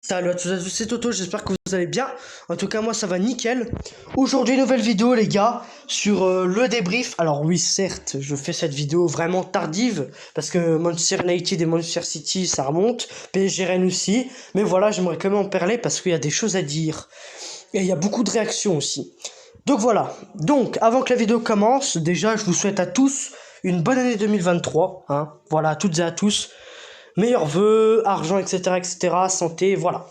Salut à tous, c'est Toto, j'espère que vous allez bien. En tout cas, moi ça va nickel. Aujourd'hui, nouvelle vidéo, les gars, sur le débrief. Alors, oui, certes, je fais cette vidéo vraiment tardive parce que Manchester United et Manchester City ça remonte, PSG Rennes aussi. Mais voilà, j'aimerais quand même en parler parce qu'il y a des choses à dire et il y a beaucoup de réactions aussi. Donc voilà. Donc, avant que la vidéo commence, déjà, je vous souhaite à tous une bonne année 2023. Hein. Voilà, à toutes et à tous. Meilleurs vœux, argent, etc., etc., santé, voilà.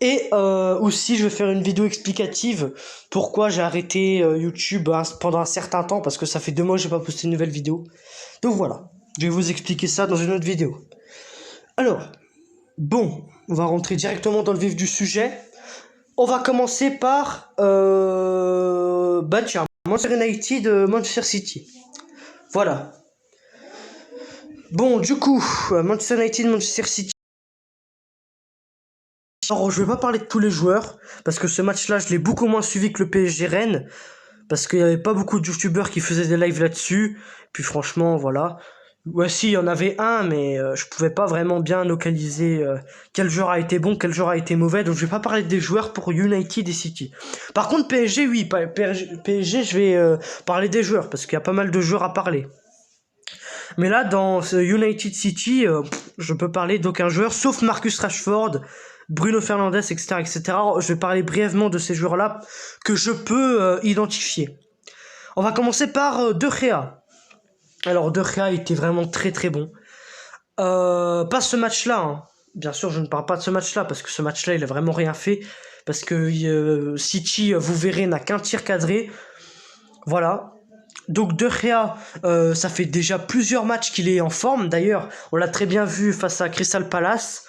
Et aussi, je vais faire une vidéo explicative pourquoi j'ai arrêté YouTube pendant un certain temps, parce que ça fait 2 mois que j'ai pas posté une nouvelle vidéo. Donc voilà, je vais vous expliquer ça dans une autre vidéo. Alors, bon, on va rentrer directement dans le vif du sujet. On va commencer par, bah tiens, Manchester United, Manchester City. Voilà. Bon, du coup, Manchester United, Manchester City. Alors, je vais pas parler de tous les joueurs, parce que ce match-là, je l'ai beaucoup moins suivi que le PSG Rennes, parce qu'il y avait pas beaucoup de youtubeurs qui faisaient des lives là-dessus. Puis franchement, voilà. Ouais, si, il y en avait un, mais je pouvais pas vraiment bien localiser quel joueur a été bon, quel joueur a été mauvais, donc je vais pas parler des joueurs pour United et City. Par contre, PSG, oui, PSG, je vais parler des joueurs, parce qu'il y a pas mal de joueurs à parler. Mais là, dans ce United City, je peux parler d'aucun joueur, sauf Marcus Rashford, Bruno Fernandes, etc., etc. Je vais parler brièvement de ces joueurs-là que je peux identifier. On va commencer par De Gea. Alors, De Gea était vraiment très très bon. Pas ce match-là, hein. Bien sûr, je ne parle pas de ce match-là, parce que ce match-là, il a vraiment rien fait. Parce que City, vous verrez, n'a qu'un tir cadré. Voilà. Donc De Gea, ça fait déjà plusieurs matchs qu'il est en forme. D'ailleurs, on l'a très bien vu face à Crystal Palace.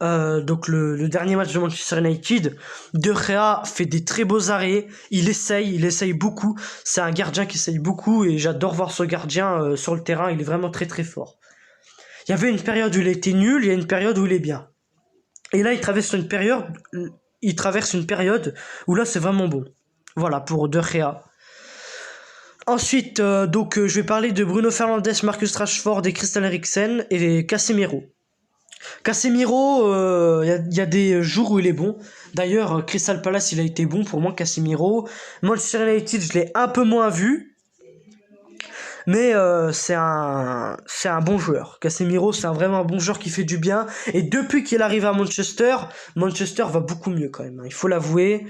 Donc le dernier match de Manchester United, De Gea fait des très beaux arrêts, il essaye beaucoup, c'est un gardien qui essaye beaucoup et j'adore voir ce gardien sur le terrain, il est vraiment très très fort. Il y avait une période où il était nul, il y a une période où il est bien. Et là il traverse une période où là c'est vraiment bon. Voilà pour De Gea. Ensuite, je vais parler de Bruno Fernandes, Marcus Rashford et Christian Eriksen et Casemiro. Casemiro, y a des jours où il est bon. D'ailleurs, Crystal Palace, il a été bon pour moi, Casemiro. Manchester United, je l'ai un peu moins vu. Mais c'est un bon joueur. Casemiro, c'est vraiment un bon joueur qui fait du bien. Et depuis qu'il arrive à Manchester, Manchester va beaucoup mieux quand même. Il faut l'avouer.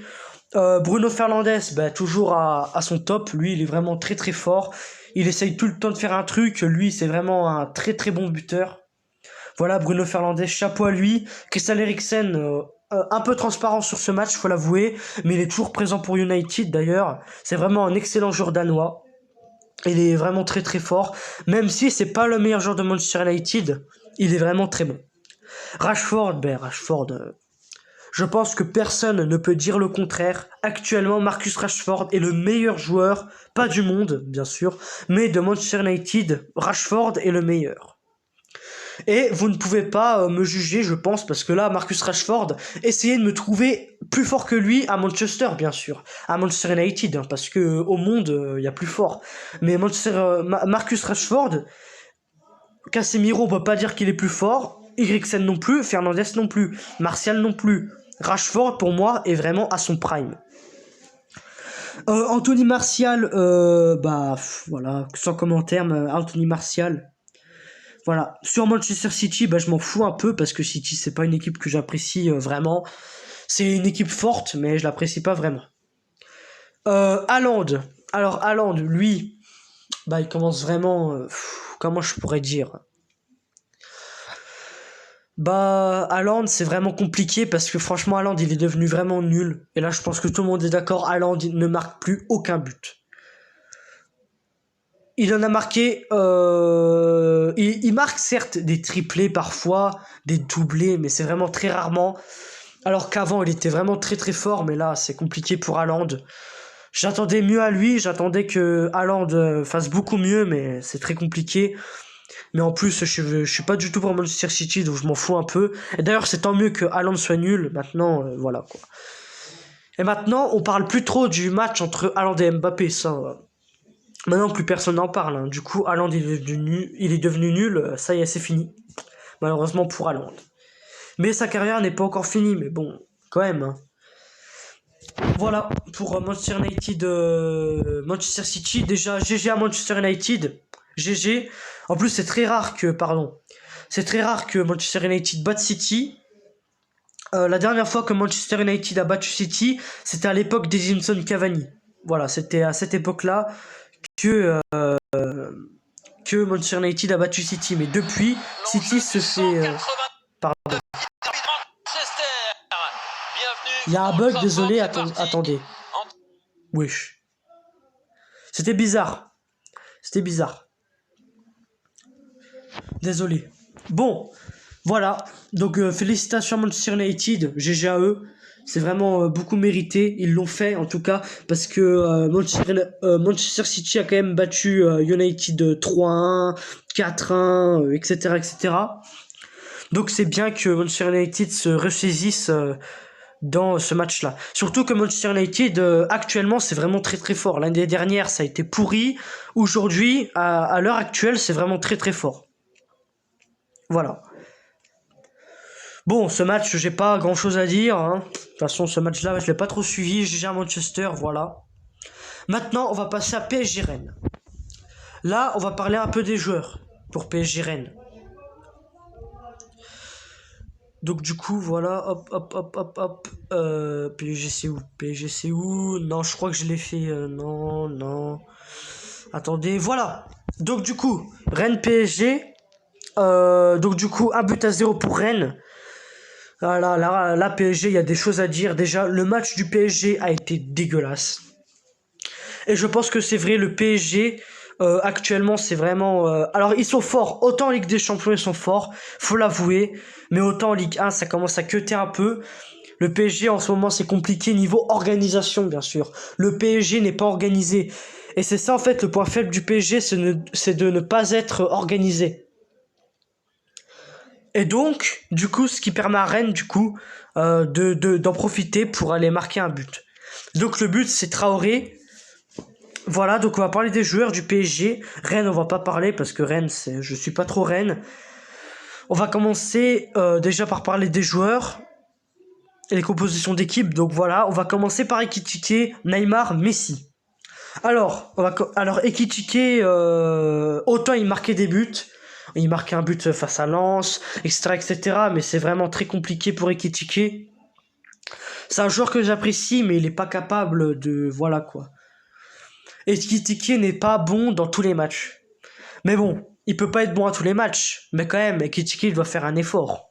Bruno Fernandes, bah, toujours à son top. Lui, il est vraiment très très fort. Il essaye tout le temps de faire un truc. Lui, c'est vraiment un très très bon buteur. Voilà, Bruno Fernandes, chapeau à lui. Christian Eriksen, un peu transparent sur ce match, faut l'avouer, mais il est toujours présent pour United d'ailleurs. C'est vraiment un excellent joueur danois. Il est vraiment très très fort. Même si c'est pas le meilleur joueur de Manchester United, il est vraiment très bon. Rashford, je pense que personne ne peut dire le contraire. Actuellement, Marcus Rashford est le meilleur joueur, pas du monde, bien sûr, mais de Manchester United. Rashford est le meilleur. Et vous ne pouvez pas me juger, je pense, parce que là, Marcus Rashford, essayez de me trouver plus fort que lui à Manchester, bien sûr. À Manchester United, hein, parce que au monde, il y a plus fort. Mais Marcus Rashford, Casemiro, on peut pas dire qu'il est plus fort. Eriksen non plus, Fernandes non plus, Martial non plus. Rashford, pour moi, est vraiment à son prime. Anthony Martial, voilà, sans commentaire, mais Anthony Martial, voilà. Sur Manchester City, bah, je m'en fous un peu parce que City, c'est pas une équipe que j'apprécie vraiment. C'est une équipe forte, mais je l'apprécie pas vraiment. Haaland. Alors, Haaland, lui, bah, il commence vraiment. Comment je pourrais dire? Bah, Haaland, c'est vraiment compliqué parce que franchement, Haaland, il est devenu vraiment nul. Et là, je pense que tout le monde est d'accord. Haaland, il ne marque plus aucun but. Il en a marqué. Il marque certes des triplés parfois, des doublés, mais c'est vraiment très rarement. Alors qu'avant, il était vraiment très très fort, mais là, c'est compliqué pour Haaland. J'attendais mieux à lui, j'attendais que Haaland fasse beaucoup mieux, mais c'est très compliqué. Mais en plus, je suis pas du tout pour Manchester City, donc je m'en fous un peu. Et d'ailleurs, c'est tant mieux que Haaland soit nul. Maintenant, voilà quoi. Et maintenant, on parle plus trop du match entre Haaland et Mbappé, ça. Maintenant, plus personne n'en parle. Hein. Du coup, Haaland il est devenu nul. Ça y est, c'est fini. Malheureusement pour Haaland. Mais sa carrière n'est pas encore finie, mais bon, quand même, hein. Voilà pour Manchester United, Manchester City. Déjà, GG à Manchester United. GG. En plus, c'est très rare que Manchester United batte City. La dernière fois que Manchester United a battu City, c'était à l'époque d'Edinson Cavani. Voilà, c'était à cette époque-là que, que Manchester United a battu City. Mais depuis, City se fait... pardon. Il y a un bug, désolé, attendez. Wesh. C'était bizarre. C'était bizarre. Désolé. Bon, voilà. Donc, félicitations à Manchester United. GG à eux. C'est vraiment beaucoup mérité. Ils l'ont fait, en tout cas, parce que Manchester City a quand même battu United 3-1, 4-1, etc., etc. Donc, c'est bien que Manchester United se ressaisisse dans ce match-là. Surtout que Manchester United, actuellement, c'est vraiment très très fort. L'année dernière, ça a été pourri. Aujourd'hui, à l'heure actuelle, c'est vraiment très très fort. Voilà. Bon, ce match, j'ai pas grand chose à dire, hein. De toute façon, ce match-là, je l'ai pas trop suivi. J'ai à Manchester, voilà. Maintenant, on va passer à PSG Rennes. Là, on va parler un peu des joueurs pour PSG Rennes. Donc du coup, voilà, hop, hop, hop, hop, hop. PSG c'est où? PSG c'est où? Non, je crois que je l'ai fait. Non, non. Attendez, voilà. Donc du coup, Rennes PSG. Donc du coup, 1-0 pour Rennes. Voilà, là, PSG, il y a des choses à dire. Déjà, le match du PSG a été dégueulasse. Et je pense que c'est vrai, le PSG, actuellement, c'est vraiment... Alors, ils sont forts. Autant en Ligue des Champions, ils sont forts, faut l'avouer. Mais autant en Ligue 1, ça commence à queuter un peu. Le PSG, en ce moment, c'est compliqué niveau organisation, bien sûr. Le PSG n'est pas organisé. Et c'est ça, en fait, le point faible du PSG, c'est de ne pas être organisé. Et donc, du coup, ce qui permet à Rennes, du coup, d'en profiter pour aller marquer un but. Donc le but, c'est Traoré. Voilà, donc on va parler des joueurs du PSG. Rennes, on va pas parler parce que Rennes, je suis pas trop Rennes. On va commencer déjà par parler des joueurs et les compositions d'équipe. Donc voilà, on va commencer par Ekitike, Neymar, Messi. Alors, Ekitike, autant il marquait des buts. Il marquait un but face à Lens, etc., etc. Mais c'est vraiment très compliqué pour Ekitike. C'est un joueur que j'apprécie, mais il est pas capable de... Voilà, quoi. Ekitike n'est pas bon dans tous les matchs. Mais bon, il peut pas être bon à tous les matchs. Mais quand même, Ekitike, il doit faire un effort.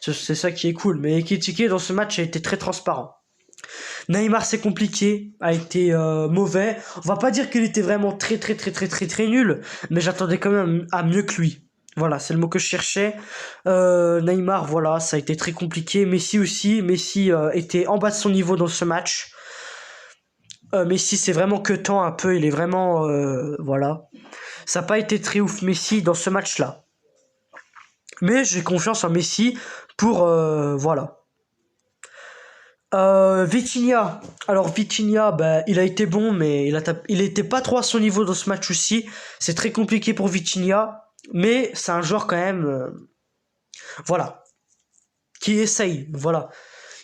C'est ça qui est cool. Mais Ekitike, dans ce match, a été très transparent. Neymar, c'est compliqué, a été mauvais. On va pas dire qu'il était vraiment très très très très très très nul, mais j'attendais quand même à mieux que lui. Voilà, c'est le mot que je cherchais. Neymar, voilà, ça a été très compliqué. Messi aussi, Messi était en bas de son niveau dans ce match. Messi, c'est vraiment que temps un peu, il est vraiment... voilà. Ça n'a pas été très ouf Messi dans ce match-là. Mais j'ai confiance en Messi pour... voilà. Vitinha. Alors Vitinha, bah, il a été bon, mais il était pas trop à son niveau dans ce match aussi. C'est très compliqué pour Vitinha, mais c'est un joueur quand même, voilà, qui essaye, voilà.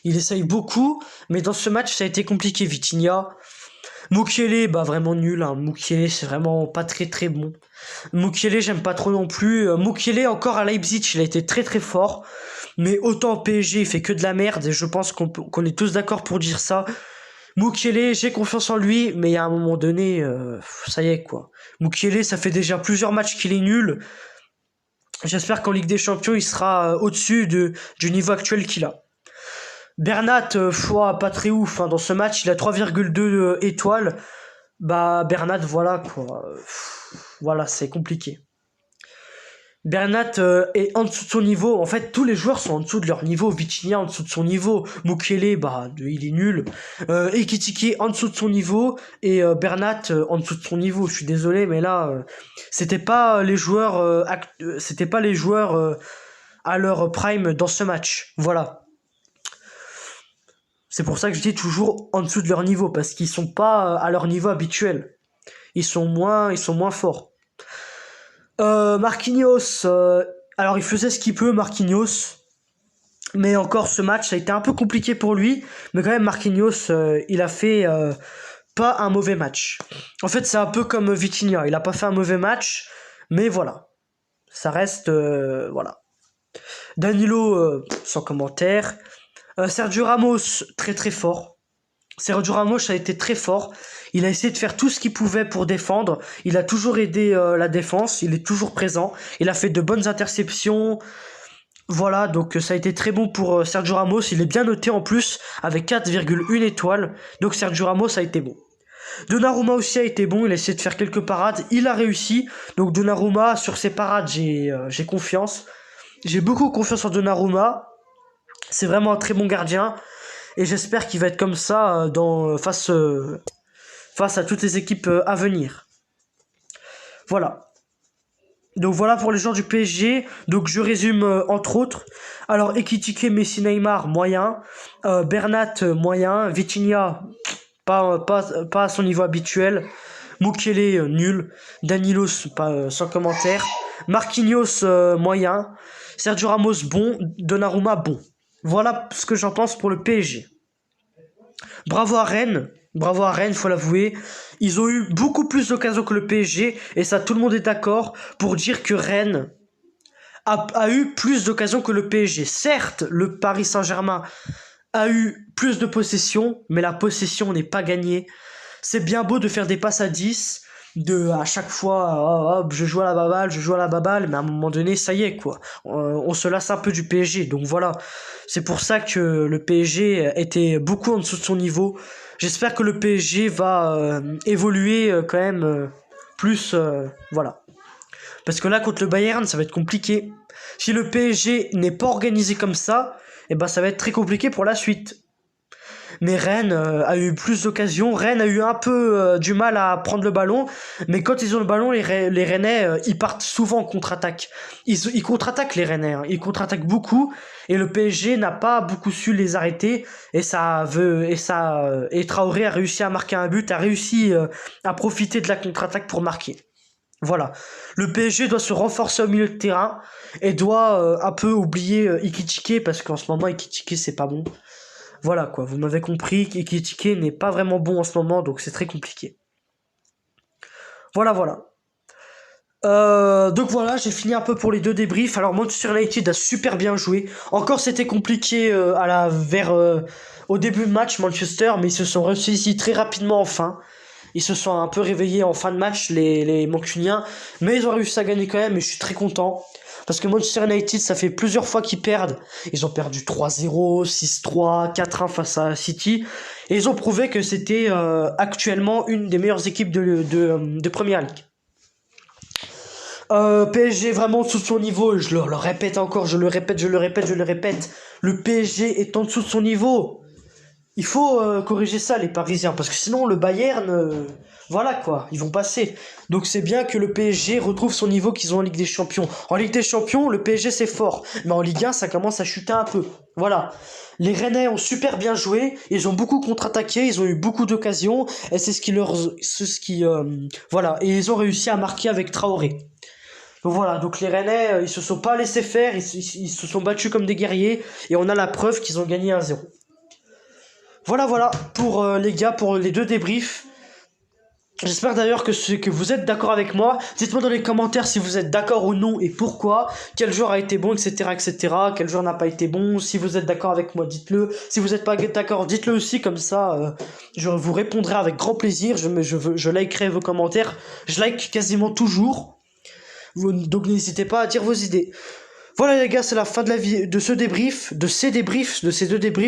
Il essaye beaucoup, mais dans ce match, ça a été compliqué. Vitinha. Mukiele, bah vraiment nul. Hein. Mukiele, c'est vraiment pas très très bon. Mukiele, j'aime pas trop non plus. Mukiele, encore à Leipzig, il a été très très fort. Mais autant au PSG, il fait que de la merde. Et je pense qu'on est tous d'accord pour dire ça. Mukiele, j'ai confiance en lui. Mais à un moment donné, ça y est quoi. Mukiele, ça fait déjà plusieurs matchs qu'il est nul. J'espère qu'en Ligue des Champions, il sera au-dessus du niveau actuel qu'il a. Bernat, pas très ouf. Hein. Dans ce match, il a 3,2 étoiles. Bah, Bernat, voilà quoi. Voilà, c'est compliqué. Bernat est en dessous de son niveau. En fait, tous les joueurs sont en dessous de leur niveau. Vitinha en dessous de son niveau. Mukiele, bah, il est nul. Ekitike en dessous de son niveau. Et Bernat en dessous de son niveau. Je suis désolé, mais là, c'était pas les joueurs, à leur prime dans ce match. Voilà. C'est pour ça que je dis toujours en dessous de leur niveau, parce qu'ils sont pas à leur niveau habituel. Ils sont moins forts. Marquinhos, alors il faisait ce qu'il peut, Marquinhos. Mais encore, ce match, ça a été un peu compliqué pour lui. Mais quand même, Marquinhos, il a fait pas un mauvais match. En fait, c'est un peu comme Vitinha. Il a pas fait un mauvais match. Mais voilà. Ça reste... voilà. Danilo, sans commentaire. Sergio Ramos, très très fort. Sergio Ramos a été très fort. Il a essayé de faire tout ce qu'il pouvait pour défendre. Il a toujours aidé la défense. Il est toujours présent. Il a fait de bonnes interceptions. Voilà, donc ça a été très bon pour Sergio Ramos. Il est bien noté en plus avec 4,1 étoiles. Donc Sergio Ramos a été bon. Donnarumma aussi a été bon. Il a essayé de faire quelques parades. Il a réussi. Donc Donnarumma, sur ses parades, j'ai confiance. J'ai beaucoup confiance en Donnarumma. C'est vraiment un très bon gardien. Et j'espère qu'il va être comme ça face à toutes les équipes à venir. Voilà. Donc voilà pour les joueurs du PSG. Donc je résume entre autres. Alors Ekitike, Messi, Neymar, moyen. Bernat, moyen. Vitinha, pas à son niveau habituel. Mukele, nul. Danilos, sans commentaire. Marquinhos, moyen. Sergio Ramos, bon. Donnarumma, bon. Voilà ce que j'en pense pour le PSG. Bravo à Rennes, faut l'avouer. Ils ont eu beaucoup plus d'occasions que le PSG, et ça, tout le monde est d'accord pour dire que Rennes a eu plus d'occasions que le PSG. Certes, le Paris Saint-Germain a eu plus de possession, mais la possession n'est pas gagnée. C'est bien beau de faire des passes à 10, à chaque fois, hop, je joue à la baballe, mais à un moment donné, ça y est, quoi. On se lasse un peu du PSG, donc voilà. C'est pour ça que le PSG était beaucoup en dessous de son niveau. J'espère que le PSG va évoluer quand même plus, voilà. Parce que là, contre le Bayern, ça va être compliqué. Si le PSG n'est pas organisé comme ça, eh ben, ça va être très compliqué pour la suite. Mais Rennes a eu plus d'occasions. Rennes a eu un peu du mal à prendre le ballon. Mais quand ils ont le ballon, les Rennais, ils partent souvent en contre-attaque. Ils contre-attaquent les Rennais. Ils contre-attaquent beaucoup. Et le PSG n'a pas beaucoup su les arrêter. Et Traoré a réussi à marquer un but, a réussi à profiter de la contre-attaque pour marquer. Voilà. Le PSG doit se renforcer au milieu de terrain et doit un peu oublier Ekitike, parce qu'en ce moment, Ekitike, c'est pas bon. Voilà quoi, vous m'avez compris, Ekitike n'est pas vraiment bon en ce moment, donc c'est très compliqué. Voilà. Donc voilà, j'ai fini un peu pour les deux débriefs. Alors Manchester United a super bien joué. Encore c'était compliqué au début de match Manchester, mais ils se sont ressaisis très rapidement en fin. Ils se sont un peu réveillés en fin de match, les Mancuniens, mais ils ont réussi à gagner quand même, et je suis très content. Parce que Manchester United, ça fait plusieurs fois qu'ils perdent. Ils ont perdu 3-0, 6-3, 4-1 face à City. Et ils ont prouvé que c'était actuellement une des meilleures équipes de Premier League. PSG vraiment sous son niveau, je le répète encore, je le répète. Le PSG est en dessous de son niveau. Il faut corriger ça, les Parisiens, parce que sinon le Bayern, voilà quoi, ils vont passer. Donc c'est bien que le PSG retrouve son niveau qu'ils ont en Ligue des Champions. En Ligue des Champions, le PSG c'est fort, mais en Ligue 1, ça commence à chuter un peu. Voilà. Les Rennais ont super bien joué, ils ont beaucoup contre-attaqué, ils ont eu beaucoup d'occasions, et voilà, et ils ont réussi à marquer avec Traoré. Donc voilà, donc les Rennais, ils se sont pas laissés faire, ils se sont battus comme des guerriers, et on a la preuve qu'ils ont gagné 1-0. Voilà pour les gars, pour les deux débriefs. J'espère d'ailleurs que vous êtes d'accord avec moi. Dites-moi dans les commentaires si vous êtes d'accord ou non et pourquoi. Quel joueur a été bon, etc. Quel joueur n'a pas été bon. Si vous êtes d'accord avec moi, dites-le. Si vous n'êtes pas d'accord, dites-le aussi. Comme ça, je vous répondrai avec grand plaisir. Je likerai vos commentaires. Je like quasiment toujours. Donc n'hésitez pas à dire vos idées. Voilà les gars, c'est la fin de ces deux débriefs.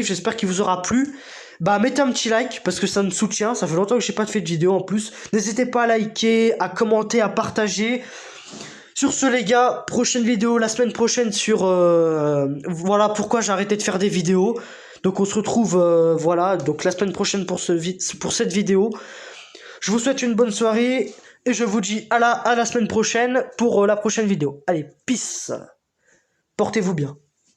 J'espère qu'il vous aura plu. Bah mettez un petit like parce que ça me soutient, ça fait longtemps que j'ai pas fait de vidéo en plus. N'hésitez pas à liker, à commenter, à partager. Sur ce les gars, prochaine vidéo la semaine prochaine sur voilà pourquoi j'ai arrêté de faire des vidéos. Donc on se retrouve voilà, donc la semaine prochaine pour cette vidéo. Je vous souhaite une bonne soirée et je vous dis à la semaine prochaine pour la prochaine vidéo. Allez, peace. Portez-vous bien.